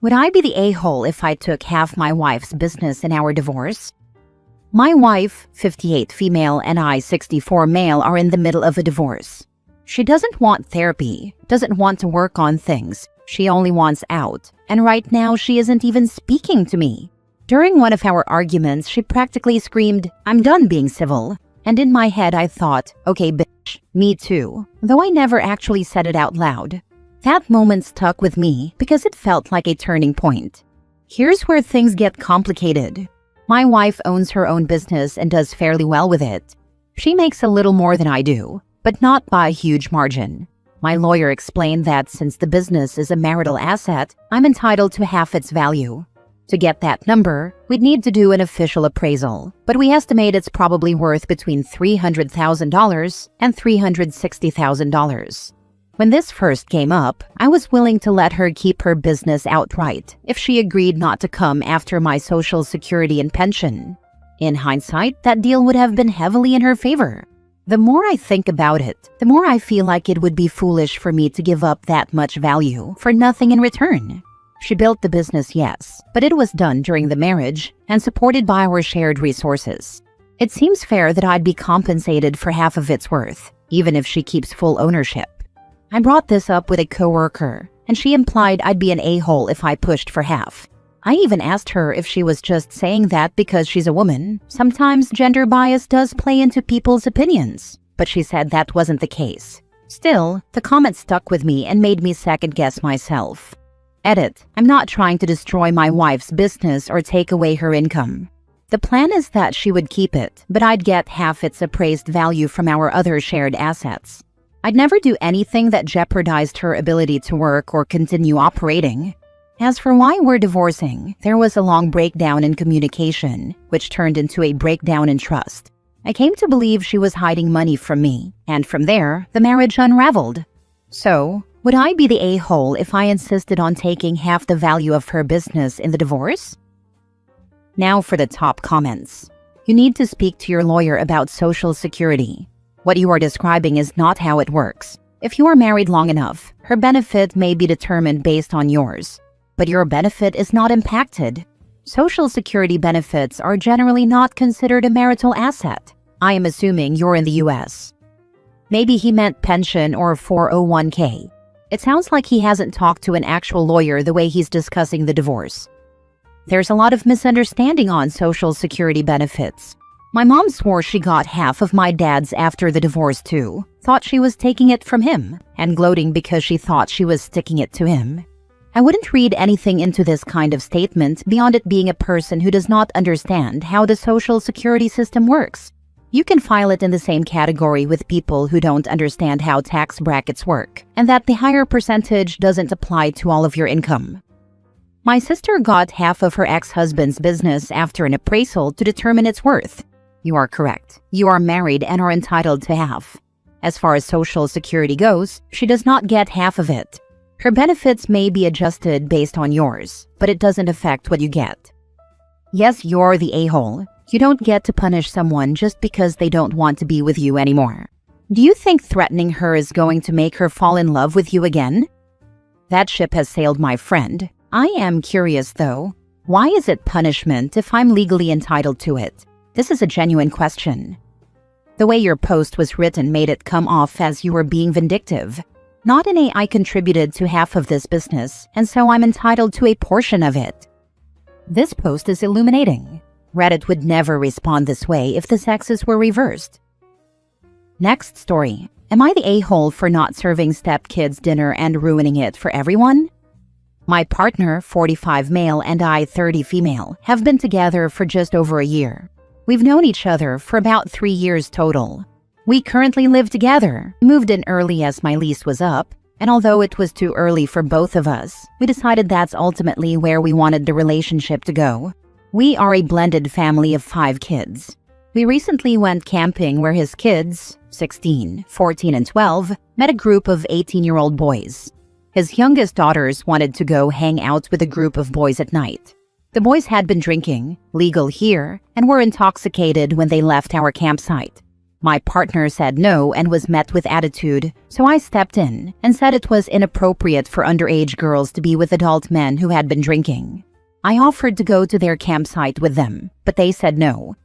Would I be the a-hole if I took half my wife's business in our divorce? My wife, 58 female, and I, 64 male, are in the middle of a divorce. She doesn't want therapy, doesn't want to work on things. She only wants out, and right now she isn't even speaking to me. During one of our arguments, she practically screamed, "I'm done being civil." And in my head I thought, okay bitch, me too, though I never actually said it out loud. That moment stuck with me because it felt like a turning point. Here's where things get complicated. My wife owns her own business and does fairly well with it. She makes a little more than I do, but not by a huge margin. My lawyer explained that since the business is a marital asset, I'm entitled to half its value. To get that number, we'd need to do an official appraisal, but we estimate it's probably worth between $300,000 and $360,000. When this first came up, I was willing to let her keep her business outright if she agreed not to come after my Social Security and pension. In hindsight, that deal would have been heavily in her favor. The more I think about it, the more I feel like it would be foolish for me to give up that much value for nothing in return. She built the business, yes, but it was done during the marriage and supported by our shared resources. It seems fair that I'd be compensated for half of its worth, even if she keeps full ownership. I brought this up with a coworker, and she implied I'd be an a-hole if I pushed for half. I even asked her if she was just saying that because she's a woman. Sometimes gender bias does play into people's opinions, but she said that wasn't the case. Still, the comment stuck with me and made me second-guess myself. Edit: I'm not trying to destroy my wife's business or take away her income. The plan is that she would keep it, but I'd get half its appraised value from our other shared assets. I'd never do anything that jeopardized her ability to work or continue operating. As for why we're divorcing, there was a long breakdown in communication, which turned into a breakdown in trust. I came to believe she was hiding money from me, and from there, the marriage unraveled. So, would I be the a-hole if I insisted on taking half the value of her business in the divorce? Now for the top comments. You need to speak to your lawyer about Social Security. What you are describing is not how it works. If you are married long enough, her benefit may be determined based on yours, but your benefit is not impacted. Social Security benefits are generally not considered a marital asset. I am assuming you're in the US. Maybe he meant pension or 401k. It sounds like he hasn't talked to an actual lawyer the way he's discussing the divorce. There's a lot of misunderstanding on Social Security benefits. My mom swore she got half of my dad's after the divorce too, thought she was taking it from him, and gloating because she thought she was sticking it to him. I wouldn't read anything into this kind of statement beyond it being a person who does not understand how the Social Security system works. You can file it in the same category with people who don't understand how tax brackets work, and that the higher percentage doesn't apply to all of your income. My sister got half of her ex-husband's business after an appraisal to determine its worth. You are correct. You are married and are entitled to half. As far as Social Security goes, she does not get half of it. Her benefits may be adjusted based on yours, but it doesn't affect what you get. Yes, you're the a-hole. You don't get to punish someone just because they don't want to be with you anymore. Do you think threatening her is going to make her fall in love with you again? That ship has sailed, my friend. I am curious, though. Why is it punishment if I'm legally entitled to it? This is a genuine question. The way your post was written made it come off as you were being vindictive. Not in a I contributed to half of this business, and so I'm entitled to a portion of it. This post is illuminating. Reddit would never respond this way if the sexes were reversed. Next story. Am I the a-hole for not serving stepkids dinner and ruining it for everyone? My partner, 45 male, and I, 30 female, have been together for just over a year. We've known each other for about 3 years total. We currently live together, moved in early as my lease was up, and although it was too early for both of us, we decided that's ultimately where we wanted the relationship to go. We are a blended family of 5 kids. We recently went camping where his kids, 16, 14, and 12, met a group of 18-year-old boys. His youngest daughters wanted to go hang out with a group of boys at night. The boys had been drinking, legal here, and were intoxicated when they left our campsite. My partner said no and was met with attitude, so I stepped in and said it was inappropriate for underage girls to be with adult men who had been drinking. I offered to go to their campsite with them, but they said no.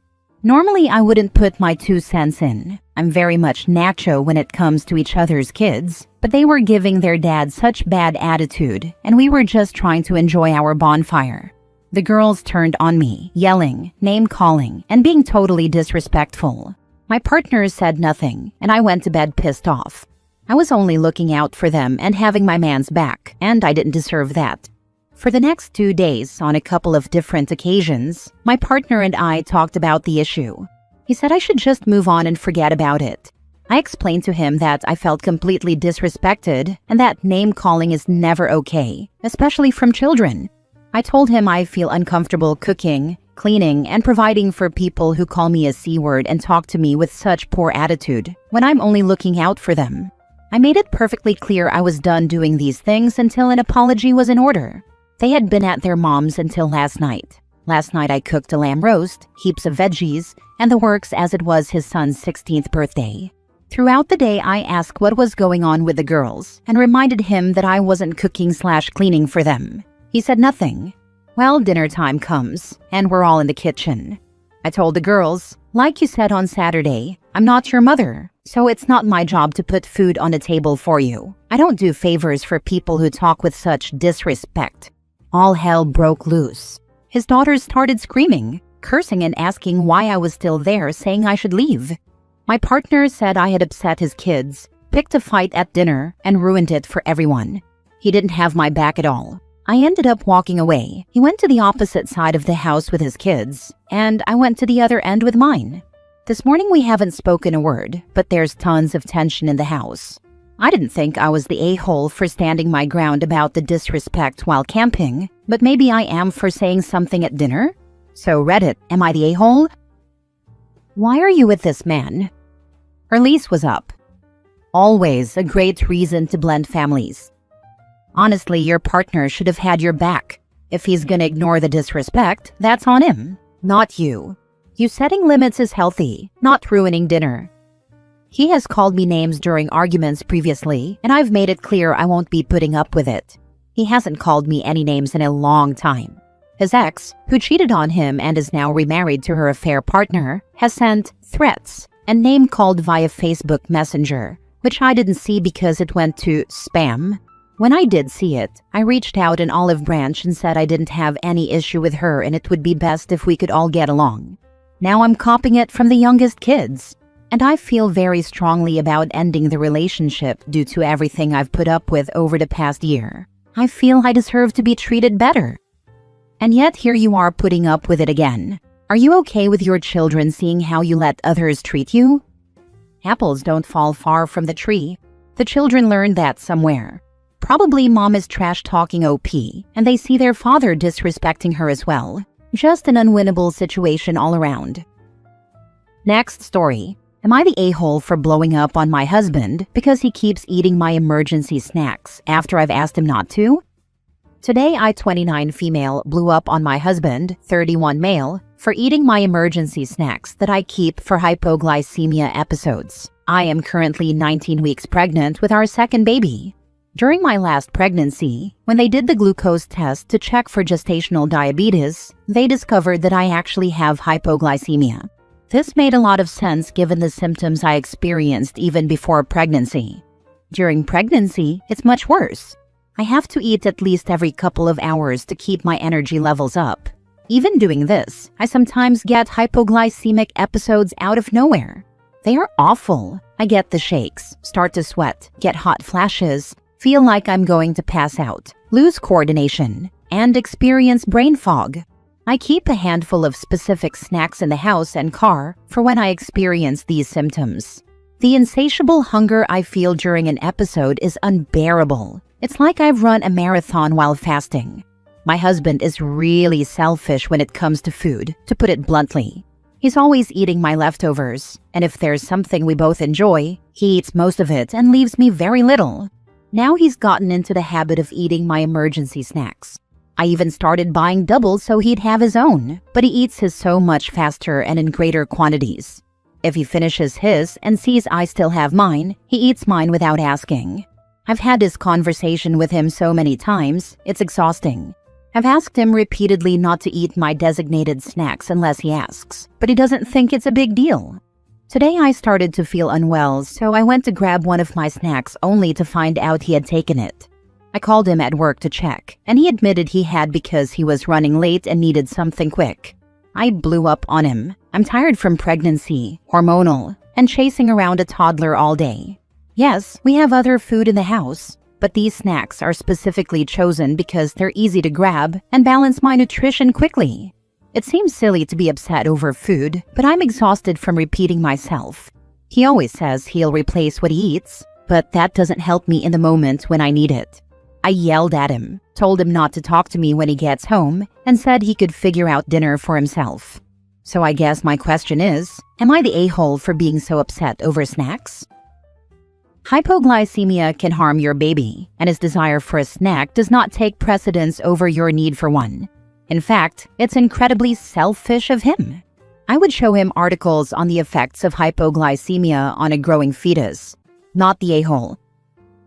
Normally, I wouldn't put my 2 cents in. I'm very much nacho when it comes to each other's kids, but they were giving their dad such bad attitude, and we were just trying to enjoy our bonfire. The girls turned on me, yelling, name-calling, and being totally disrespectful. My partner said nothing, and I went to bed pissed off. I was only looking out for them and having my man's back, and I didn't deserve that. For the next 2 days, on a couple of different occasions, my partner and I talked about the issue. He said I should just move on and forget about it. I explained to him that I felt completely disrespected and that name-calling is never okay, especially from children. I told him I feel uncomfortable cooking, cleaning, and providing for people who call me a C-word and talk to me with such poor attitude when I'm only looking out for them. I made it perfectly clear I was done doing these things until an apology was in order. They had been at their mom's until last night. Last night I cooked a lamb roast, heaps of veggies, and the works as it was his son's 16th birthday. Throughout the day I asked what was going on with the girls and reminded him that I wasn't cooking/cleaning for them. He said nothing. Well, dinner time comes, and we're all in the kitchen. I told the girls, like you said on Saturday, I'm not your mother, so it's not my job to put food on the table for you. I don't do favors for people who talk with such disrespect. All hell broke loose. His daughters started screaming, cursing and asking why I was still there, saying I should leave. My partner said I had upset his kids, picked a fight at dinner, and ruined it for everyone. He didn't have my back at all. I ended up walking away. He went to the opposite side of the house with his kids, and I went to the other end with mine. This morning we haven't spoken a word, but there's tons of tension in the house. I didn't think I was the a-hole for standing my ground about the disrespect while camping, but maybe I am for saying something at dinner? So Reddit, am I the a-hole? Why are you with this man? Her lease was up. Always a great reason to blend families. Honestly, your partner should have had your back. If he's gonna ignore the disrespect, that's on him, not you. You setting limits is healthy, not ruining dinner. He has called me names during arguments previously, and I've made it clear I won't be putting up with it. He hasn't called me any names in a long time. His ex, who cheated on him and is now remarried to her affair partner, has sent threats and name-called via Facebook Messenger, which I didn't see because it went to spam. When I did see it, I reached out an olive branch and said I didn't have any issue with her and it would be best if we could all get along. Now I'm copying it from the youngest kids. And I feel very strongly about ending the relationship due to everything I've put up with over the past year. I feel I deserve to be treated better. And yet here you are putting up with it again. Are you okay with your children seeing how you let others treat you? Apples don't fall far from the tree. The children learned that somewhere. Probably mom is trash-talking OP, and they see their father disrespecting her as well. Just an unwinnable situation all around. Next story. Am I the a-hole for blowing up on my husband because he keeps eating my emergency snacks after I've asked him not to? Today, I, 29 female, blew up on my husband, 31 male, for eating my emergency snacks that I keep for hypoglycemia episodes. I am currently 19 weeks pregnant with our second baby. During my last pregnancy, when they did the glucose test to check for gestational diabetes, they discovered that I actually have hypoglycemia. This made a lot of sense given the symptoms I experienced even before pregnancy. During pregnancy, it's much worse. I have to eat at least every couple of hours to keep my energy levels up. Even doing this, I sometimes get hypoglycemic episodes out of nowhere. They are awful. I get the shakes, start to sweat, get hot flashes, feel like I'm going to pass out, lose coordination, and experience brain fog. I keep a handful of specific snacks in the house and car for when I experience these symptoms. The insatiable hunger I feel during an episode is unbearable. It's like I've run a marathon while fasting. My husband is really selfish when it comes to food, to put it bluntly. He's always eating my leftovers, and if there's something we both enjoy, he eats most of it and leaves me very little. Now he's gotten into the habit of eating my emergency snacks. I even started buying double so he'd have his own, but he eats his so much faster and in greater quantities. If he finishes his and sees I still have mine, he eats mine without asking. I've had this conversation with him so many times, it's exhausting. I've asked him repeatedly not to eat my designated snacks unless he asks, but he doesn't think it's a big deal. Today I started to feel unwell, so I went to grab one of my snacks only to find out he had taken it. I called him at work to check, and he admitted he had because he was running late and needed something quick. I blew up on him. I'm tired from pregnancy, hormonal, and chasing around a toddler all day. Yes, we have other food in the house, but these snacks are specifically chosen because they're easy to grab and balance my nutrition quickly. It seems silly to be upset over food, but I'm exhausted from repeating myself. He always says he'll replace what he eats, but that doesn't help me in the moment when I need it. I yelled at him, told him not to talk to me when he gets home, and said he could figure out dinner for himself. So I guess my question is, am I the a-hole for being so upset over snacks? Hypoglycemia can harm your baby, and his desire for a snack does not take precedence over your need for one. In fact, it's incredibly selfish of him. I would show him articles on the effects of hypoglycemia on a growing fetus, not the a-hole.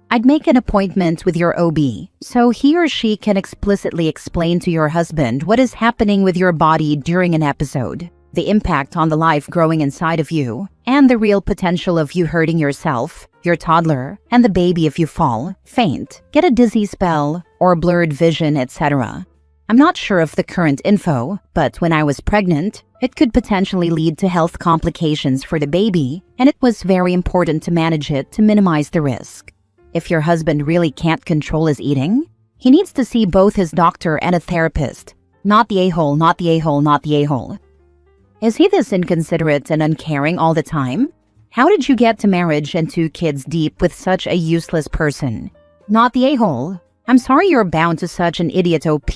I'd make an appointment with your OB so he or she can explicitly explain to your husband what is happening with your body during an episode, the impact on the life growing inside of you, and the real potential of you hurting yourself, your toddler, and the baby if you fall, faint, get a dizzy spell, or blurred vision, etc. I'm not sure of the current info, but when I was pregnant, it could potentially lead to health complications for the baby, and it was very important to manage it to minimize the risk. If your husband really can't control his eating, he needs to see both his doctor and a therapist. Not the a-hole, not the a-hole, not the a-hole. Is he this inconsiderate and uncaring all the time? How did you get to marriage and 2 kids deep with such a useless person? Not the a-hole. I'm sorry you're bound to such an idiot OP.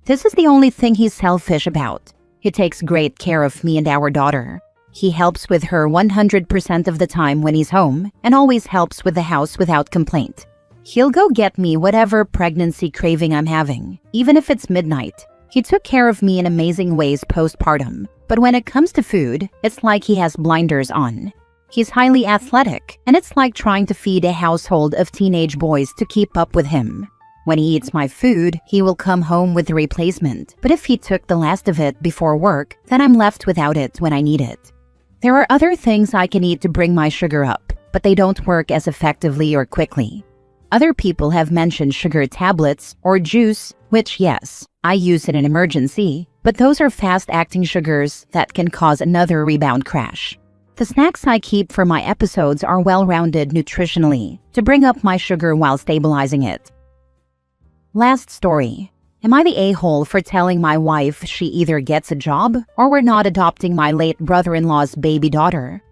This is the only thing he's selfish about. He takes great care of me and our daughter. He helps with her 100% of the time when he's home and always helps with the house without complaint. He'll go get me whatever pregnancy craving I'm having, even if it's midnight. He took care of me in amazing ways postpartum, but when it comes to food, it's like he has blinders on. He's highly athletic, and it's like trying to feed a household of teenage boys to keep up with him. When he eats my food, he will come home with the replacement, but if he took the last of it before work, then I'm left without it when I need it. There are other things I can eat to bring my sugar up, but they don't work as effectively or quickly. Other people have mentioned sugar tablets or juice, which yes, I use in an emergency, but those are fast-acting sugars that can cause another rebound crash. The snacks I keep for my episodes are well-rounded nutritionally to bring up my sugar while stabilizing it. Last story. Am I the a-hole for telling my wife she either gets a job or we're not adopting my late brother-in-law's baby daughter?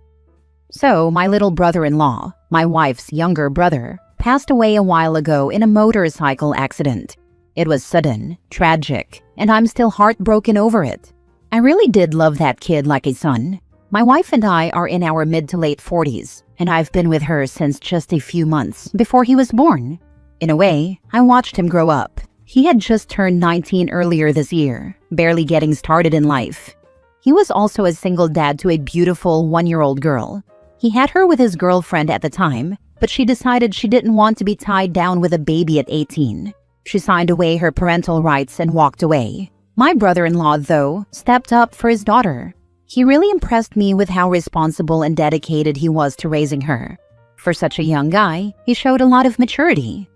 So, my little brother-in-law, my wife's younger brother, passed away a while ago in a motorcycle accident. It was sudden, tragic, and I'm still heartbroken over it. I really did love that kid like a son. My wife and I are in our mid to late 40s, and I've been with her since just a few months before he was born. In a way, I watched him grow up. He had just turned 19 earlier this year, barely getting started in life. He was also a single dad to a beautiful 1-year-old girl. He had her with his girlfriend at the time, but she decided she didn't want to be tied down with a baby at 18. She signed away her parental rights and walked away. My brother-in-law, though, stepped up for his daughter. He really impressed me with how responsible and dedicated he was to raising her. For such a young guy, he showed a lot of maturity.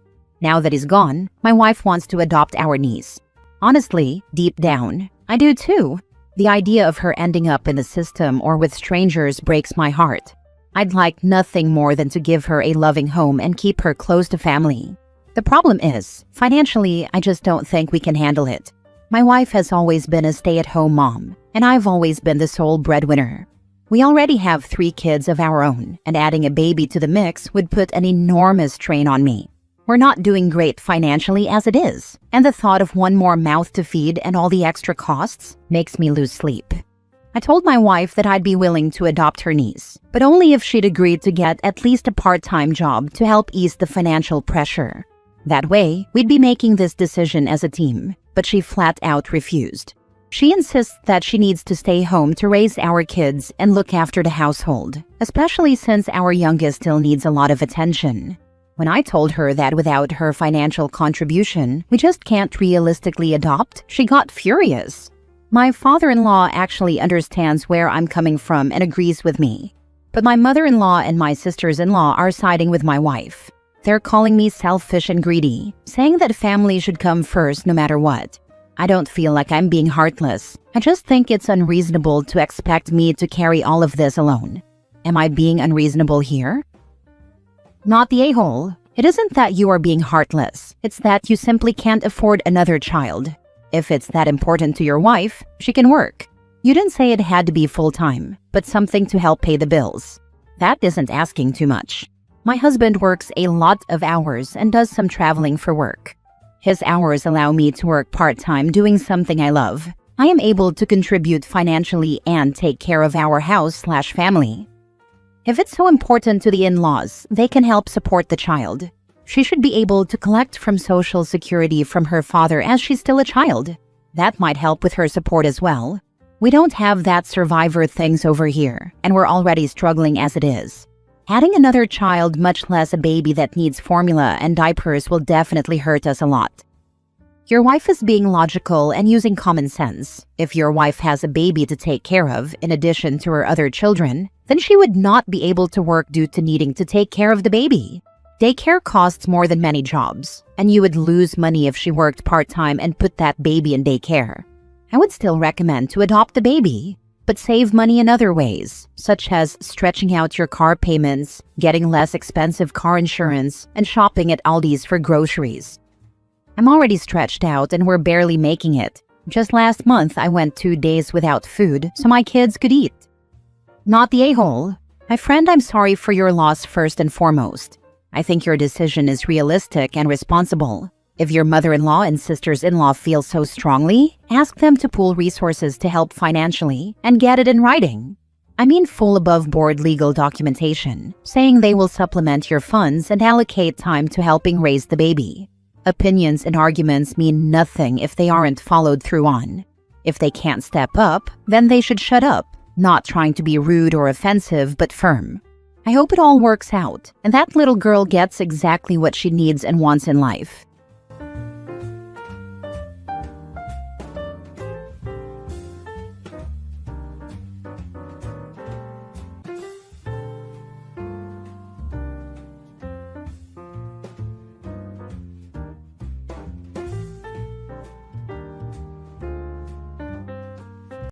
Now that he's gone, my wife wants to adopt our niece. Honestly, deep down, I do too. The idea of her ending up in the system or with strangers breaks my heart. I'd like nothing more than to give her a loving home and keep her close to family. The problem is, financially, I just don't think we can handle it. My wife has always been a stay-at-home mom, and I've always been the sole breadwinner. We already have 3 kids of our own, and adding a baby to the mix would put an enormous strain on me. We're not doing great financially as it is, and the thought of one more mouth to feed and all the extra costs makes me lose sleep. I told my wife that I'd be willing to adopt her niece, but only if she'd agreed to get at least a part-time job to help ease the financial pressure. That way, we'd be making this decision as a team, but she flat out refused. She insists that she needs to stay home to raise our kids and look after the household, especially since our youngest still needs a lot of attention. When I told her that without her financial contribution, we just can't realistically adopt, she got furious. My father-in-law actually understands where I'm coming from and agrees with me. But my mother-in-law and my sisters-in-law are siding with my wife. They're calling me selfish and greedy, saying that family should come first no matter what. I don't feel like I'm being heartless. I just think it's unreasonable to expect me to carry all of this alone. Am I being unreasonable here? Not the a-hole. It isn't that you are being heartless. It's that you simply can't afford another child. If it's that important to your wife, she can work. You didn't say it had to be full-time, but something to help pay the bills. That isn't asking too much. My husband works a lot of hours and does some traveling for work. His hours allow me to work part-time doing something I love. I am able to contribute financially and take care of our house/family. If it's so important to the in-laws, they can help support the child. She should be able to collect from Social Security from her father as she's still a child. That might help with her support as well. We don't have that survivor things over here, and we're already struggling as it is. Adding another child, much less a baby that needs formula and diapers, will definitely hurt us a lot. Your wife is being logical and using common sense. If your wife has a baby to take care of, in addition to her other children, then she would not be able to work due to needing to take care of the baby. Daycare costs more than many jobs, and you would lose money if she worked part-time and put that baby in daycare. I would still recommend to adopt the baby, but save money in other ways, such as stretching out your car payments, getting less expensive car insurance, and shopping at Aldi's for groceries. I'm already stretched out and we're barely making it. Just last month, I went 2 days without food so my kids could eat. Not the a-hole. My friend, I'm sorry for your loss first and foremost. I think your decision is realistic and responsible. If your mother-in-law and sisters-in-law feel so strongly, ask them to pool resources to help financially and get it in writing. I mean full above-board legal documentation, saying they will supplement your funds and allocate time to helping raise the baby. Opinions and arguments mean nothing if they aren't followed through on. If they can't step up, then they should shut up, not trying to be rude or offensive, but firm. I hope it all works out, and that little girl gets exactly what she needs and wants in life.